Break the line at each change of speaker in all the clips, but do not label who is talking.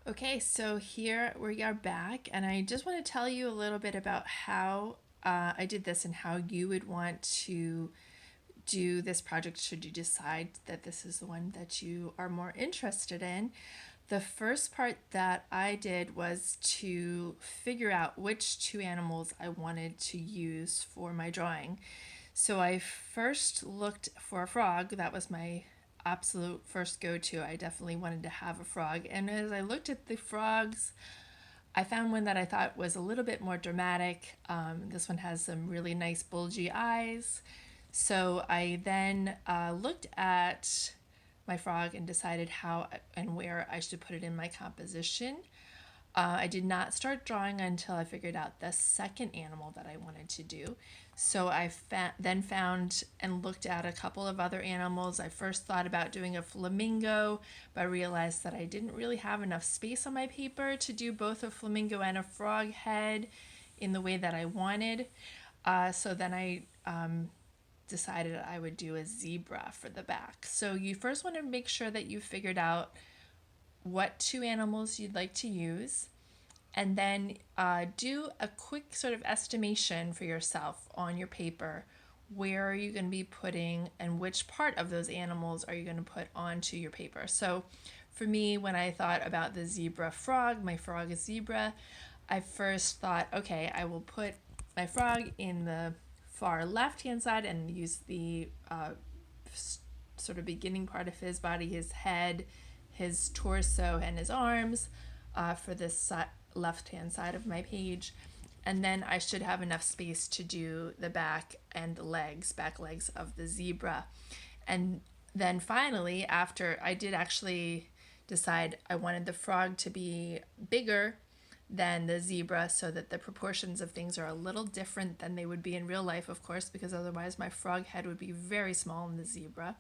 Okay, so here we are back, and I just want to tell you a little bit about how I did this and how you would want to do this project should you decide that this is the one that you are more interested in. The first part that I did was to figure out which two animals I wanted to use for my drawing. So I first looked for a frog. That was my absolute first go to. I definitely wanted to have a frog. And as I looked at the frogs, I found one that I thought was a little bit more dramatic. This one has some really nice bulgy eyes. So I then looked at my frog and decided how and where I should put it in my composition. I did not start drawing until I figured out the second animal that I wanted to do. So I then found and looked at a couple of other animals. I first thought about doing a flamingo, but I realized that I didn't really have enough space on my paper to do both a flamingo and a frog head in the way that I wanted. So then I decided I would do a zebra for the back. So you first want to make sure that you figured out what two animals you'd like to use, and then do a quick sort of estimation for yourself on your paper. Where are you going to be putting and which part of those animals are you going to put onto your paper? So for me, when I thought about the zebra frog, my frog is zebra, I first thought, okay, I will put my frog in the far left hand side and use the sort of beginning part of his body, his head, his torso, and his arms for this left hand side of my page. And then I should have enough space to do the back and back legs of the zebra. And then finally, after I did actually decide I wanted the frog to be bigger than the zebra so that the proportions of things are a little different than they would be in real life, of course, because otherwise my frog head would be very small in the zebra.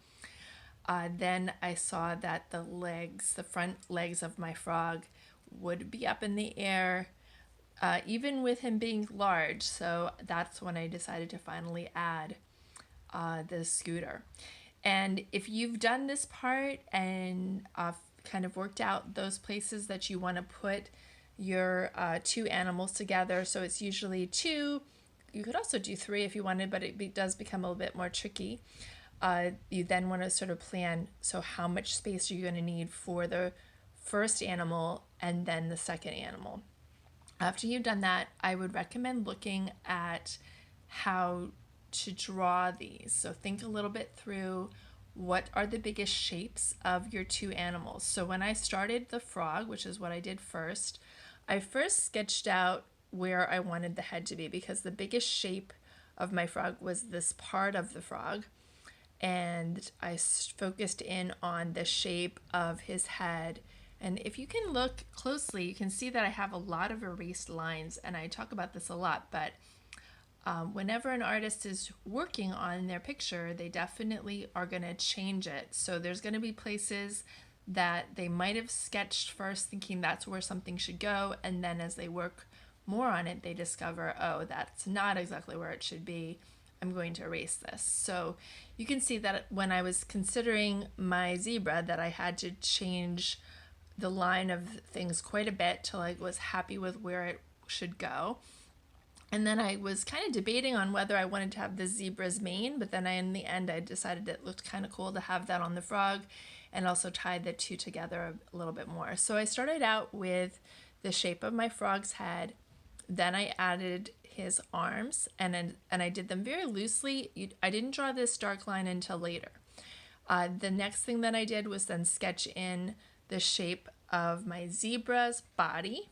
Then I saw that the front legs of my frog would be up in the air, even with him being large. So that's when I decided to finally add the scooter. And if you've done this part and kind of worked out those places that you want to put your two animals together, so it's usually two. You could also do three if you wanted, but it does become a little bit more tricky. You then want to sort of plan, so how much space are you going to need for the first animal and then the second animal. After you've done that, I would recommend looking at how to draw these. So think a little bit through what are the biggest shapes of your two animals. So when I started the frog, which is what I did first, I first sketched out where I wanted the head to be because the biggest shape of my frog was this part of the frog. And I focused in on the shape of his head. And if you can look closely, you can see that I have a lot of erased lines, and I talk about this a lot, but whenever an artist is working on their picture, they definitely are going to change it. So there's going to be places that they might have sketched first thinking that's where something should go, and then as they work more on it, they discover, oh, that's not exactly where it should be. I'm going to erase this. So you can see that when I was considering my zebra that I had to change the line of things quite a bit till I was happy with where it should go. And then I was kind of debating on whether I wanted to have the zebra's mane, but then in the end I decided it looked kind of cool to have that on the frog and also tie the two together a little bit more. So I started out with the shape of my frog's head. Then I added his arms and I did them very loosely. I didn't draw this dark line until later. The next thing that I did was then sketch in the shape of my zebra's body.